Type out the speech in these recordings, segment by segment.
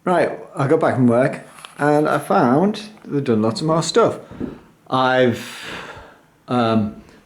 Right, I got back from work and I found they've done lots of more stuff. I've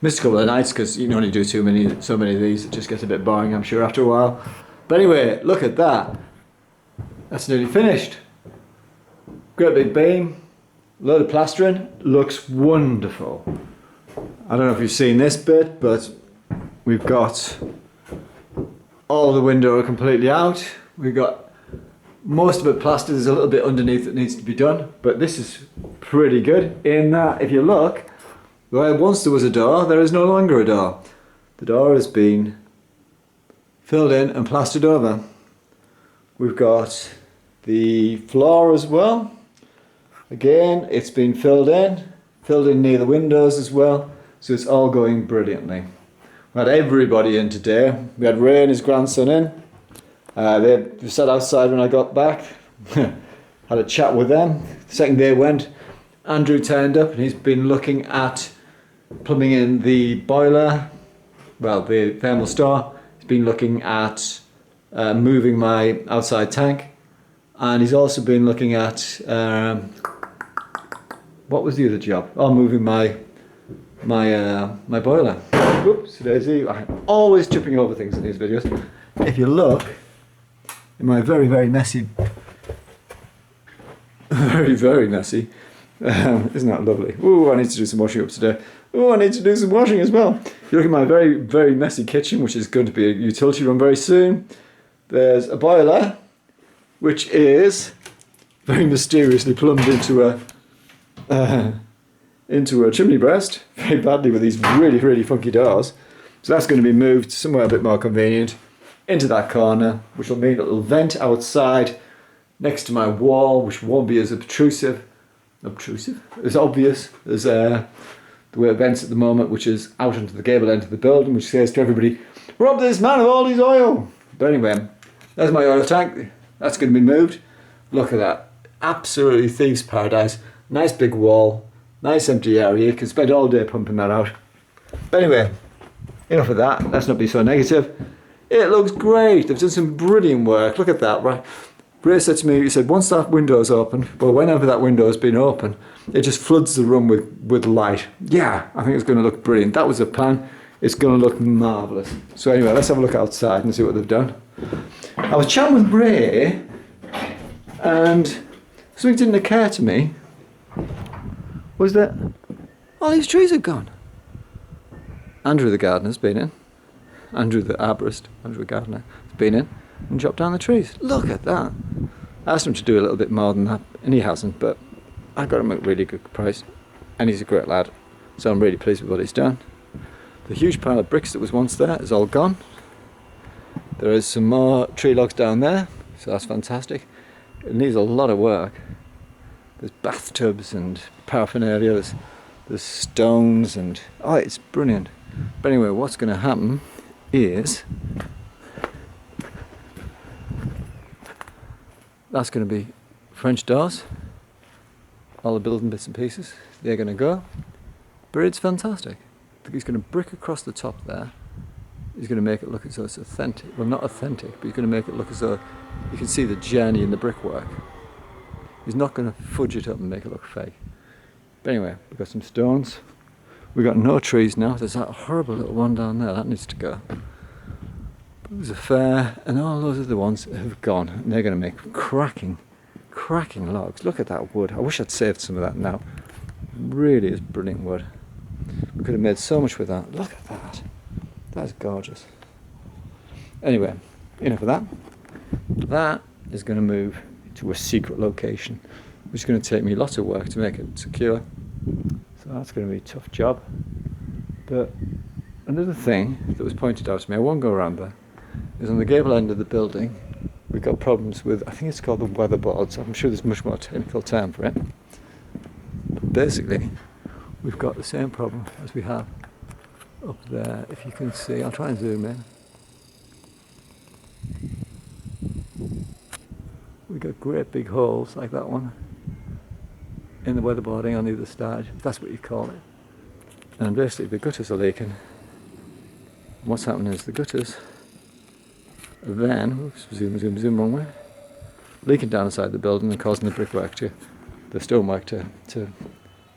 missed a couple of nights because you can only do so many of these. It just gets a bit boring, I'm sure, after a while. But anyway, look at that. That's nearly finished. Great big beam, load of plastering, looks wonderful. I don't know if you've seen this bit, but we've got all the window completely out. We've got most of it plastered. There's a little bit underneath that needs to be done, but this is pretty good in that if you look, where once there was a door, there is no longer a door. The door has been filled in and plastered over. We've got the floor as well. Again, it's been filled in near the windows as well, so it's all going brilliantly. We had everybody in today. We had Ray and his grandson in. They sat outside when I got back. Had a chat with them. The second day went, Andrew turned up and he's been looking at plumbing in the boiler, well, the thermal store. He's been looking at moving my outside tank, and he's also been looking at what was the other job? Oh, moving my boiler. Oops, daisy. I'm always tripping over things in these videos. If you look in my very messy, very messy, isn't that lovely? Ooh, I need to do some washing up today. Oh, I need to do some washing as well. If you look at my very messy kitchen, which is going to be a utility room very soon, there's a boiler, which is very mysteriously plumbed into a chimney breast, very badly with these really funky doors. So that's going to be moved somewhere a bit more convenient into that corner, which will mean it'll vent outside next to my wall, which won't be as obtrusive, as obvious as the way it vents at the moment, which is out onto the gable end of the building, which says to everybody, rob this man of all his oil. But anyway, there's my oil tank. That's going to be moved. Look at that. Absolutely thieves' paradise. Nice big wall. Nice empty area. You can spend all day pumping that out. But anyway, enough of that. Let's not be so negative. It looks great. They've done some brilliant work. Look at that. Right. Ray said to me, he said, once that window's open, well, whenever that window has been open, it just floods the room with light. Yeah, I think it's going to look brilliant. That was the plan. It's going to look marvellous. So anyway, let's have a look outside and see what they've done. I was chatting with Ray, and something didn't occur to me, was that all these trees are gone. Andrew the gardener's been in. Andrew the arborist, Andrew the gardener, has been in and chopped down the trees. Look at that. I asked him to do a little bit more than that, and he hasn't, but I got him a really good price, and he's a great lad, so I'm really pleased with what he's done. The huge pile of bricks that was once there is all gone. There is some more tree logs down there, so that's fantastic. It needs a lot of work. There's bathtubs and paraphernalia, there's stones, and oh, it's brilliant. But anyway, what's going to happen is that's going to be French doors, all the building bits and pieces, they're going to go, but it's fantastic. He's going to brick across the top there. He's going to make it look as though it's authentic. Well, not authentic, but he's going to make it look as though you can see the journey in the brickwork. He's not going to fudge it up and make it look fake. But anyway, we've got some stones. We've got no trees now. There's that horrible little one down there. That needs to go. But there's a fair, and all those other ones have gone. And they're going to make cracking logs. Look at that wood. I wish I'd saved some of that now. It really is brilliant wood. We could have made so much with that. Look at that. That's gorgeous. Anyway, enough of that. That is going to move to a secret location, which is going to take me lots of work to make it secure. So that's going to be a tough job. But another thing that was pointed out to me, I won't go around there, is on the gable end of the building, we've got problems with, I think it's called the weatherboards. I'm sure there's a much more technical term for it. But basically, we've got the same problem as we have up there. If you can see, I'll try and zoom in. We've got great big holes like that one in the weatherboarding on either side, if that's what you call it. And basically the gutters are leaking. And what's happening is the gutters are then, oops, zoom wrong way. leaking down inside the building and causing the brickwork the stonework to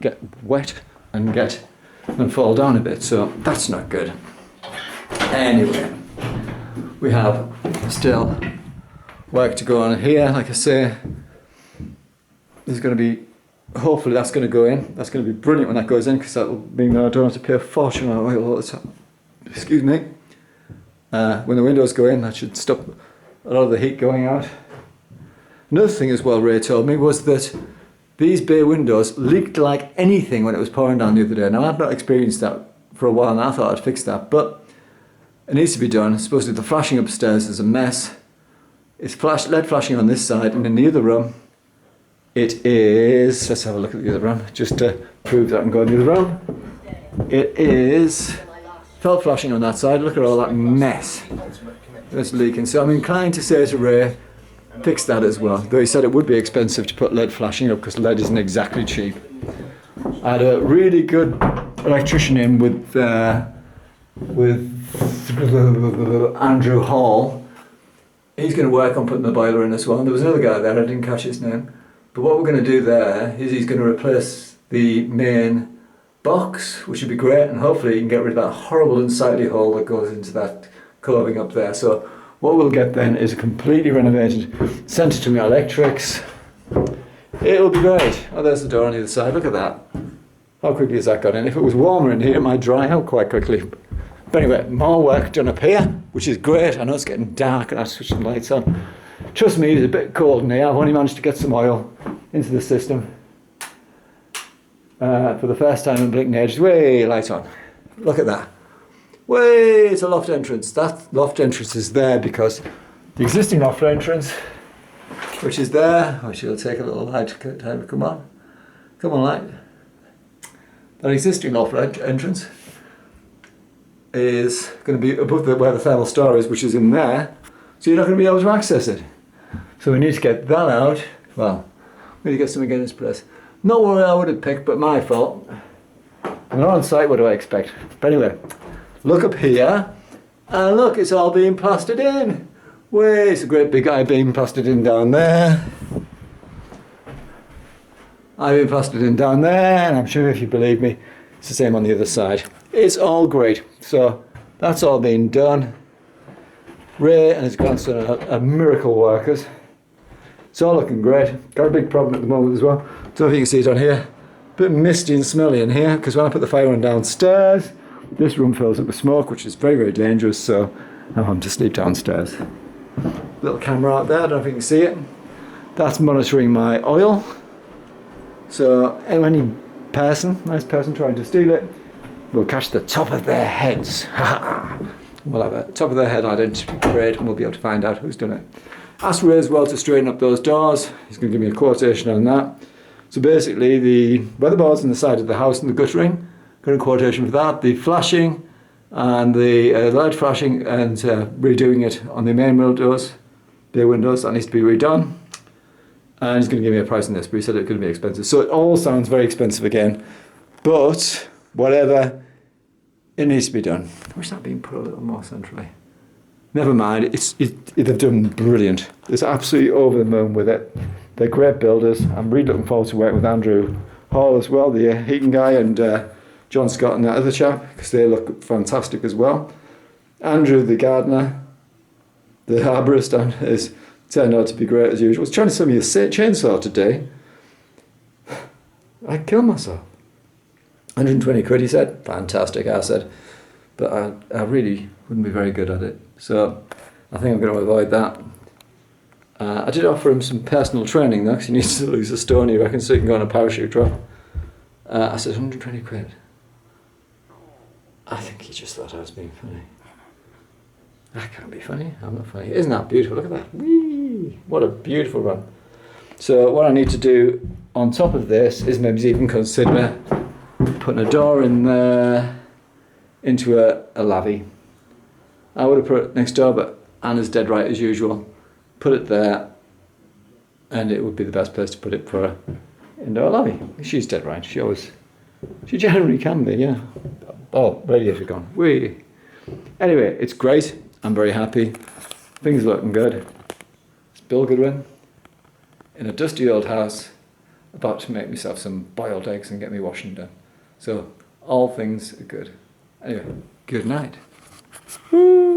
get wet and fall down a bit. So that's not good. Anyway, we have still work to go on here. Like I say, there's going to be, hopefully that's going to go in. That's going to be brilliant when that goes in, because that will mean that I don't have to pay a fortune on oil all the time. Excuse me. When the windows go in, that should stop a lot of the heat going out. Another thing as well Ray told me was that these bay windows leaked like anything when it was pouring down the other day. Now I've not experienced that for a while and I thought I'd fix that, but it needs to be done. Supposedly the flashing upstairs is a mess. It's LED flashing on this side, and in the other room it is, let's have a look at the other room just to prove that I can go in the other room. It is felt flashing on that side. Look at all that mess that's leaking. So I'm inclined to say to Ray, fix that as well. Though he said it would be expensive to put LED flashing up because LED isn't exactly cheap. I had a really good electrician in with Andrew Hall. He's going to work on putting the boiler in as well. And there was another guy there, I didn't catch his name. But what we're going to do there is he's going to replace the main box, which would be great, and hopefully you can get rid of that horrible unsightly hole that goes into that coving up there. So what we'll get then is a completely renovated centre to my electrics. It'll be great. Oh, there's the door on the other side. Look at that. How quickly has that got in? If it was warmer in here, it might dry out quite quickly. But anyway, more work done up here, which is great. I know it's getting dark and I've switched the lights on. Trust me, it's a bit cold in here. I've only managed to get some oil into the system for the first time in blinking ages. Way, lights on. Look at that. Way, it's a loft entrance. That loft entrance is there because the existing loft entrance, which is there, which will take a little light time to come on. Come on, light. That existing loft entrance is going to be above where the thermal store is, which is in there, so you're not going to be able to access it. So we need to get that out. Well, we need to get something in its place. Not what I would have picked, but my fault. I'm not on site, what do I expect? But anyway, look up here, and look, it's all being plastered in. Way, it's a great big I-beam plastered in down there. I-beam plastered in down there, and I'm sure if you believe me, it's the same on the other side. It's all great. So that's all been done. Ray and his grandson are miracle workers. It's all looking great. Got a big problem at the moment as well. Don't know if you can see it on here. A bit misty and smelly in here because when I put the fire on downstairs, this room fills up with smoke, which is very, very dangerous. So I'm having to sleep downstairs. Little camera out there. I don't know if you can see it. That's monitoring my oil. So any nice person trying to steal it, will catch the top of their heads. We'll have a top of their head identity parade and we'll be able to find out who's done it. Asked Ray as well to straighten up those doors. He's going to give me a quotation on that. So basically the weatherboards on the side of the house and the guttering, got a quotation for that. The flashing and the light flashing and redoing it on the main windows, bay windows, that needs to be redone. And he's going to give me a price on this, but he said it's going to be expensive. So it all sounds very expensive again. But whatever, it needs to be done. I wish that had been put a little more centrally. Never mind, they've done brilliant. It's absolutely over the moon with it. They're great builders. I'm really looking forward to working with Andrew Hall as well, the heating guy, and John Scott and that other chap, because they look fantastic as well. Andrew, the gardener, the arborist, is turned out to be great as usual. I was trying to sell me a chainsaw today. I'd kill myself. 120 quid, he said. Fantastic, I said. But I really wouldn't be very good at it. So I think I'm going to avoid that. I did offer him some personal training though, because he needs to lose a stone, he reckons, so he can go on a parachute drop. I said 120 quid. I think he just thought I was being funny. I can't be funny, I'm not funny. Isn't that beautiful? Look at that. Whee! What a beautiful run. So what I need to do on top of this is maybe even consider putting a door in there into a lavvy. I would have put it next door, but Anna's dead right as usual. Put it there, and it would be the best place to put it for an indoor lavvy. She's dead right. She generally can be, yeah. Oh, radiator gone. Whee! Anyway, it's great. I'm very happy. Things are looking good. It's Bill Goodwin. in a dusty old house, about to make myself some boiled eggs and get me washing done. So all things are good. Anyway, good night. Woo!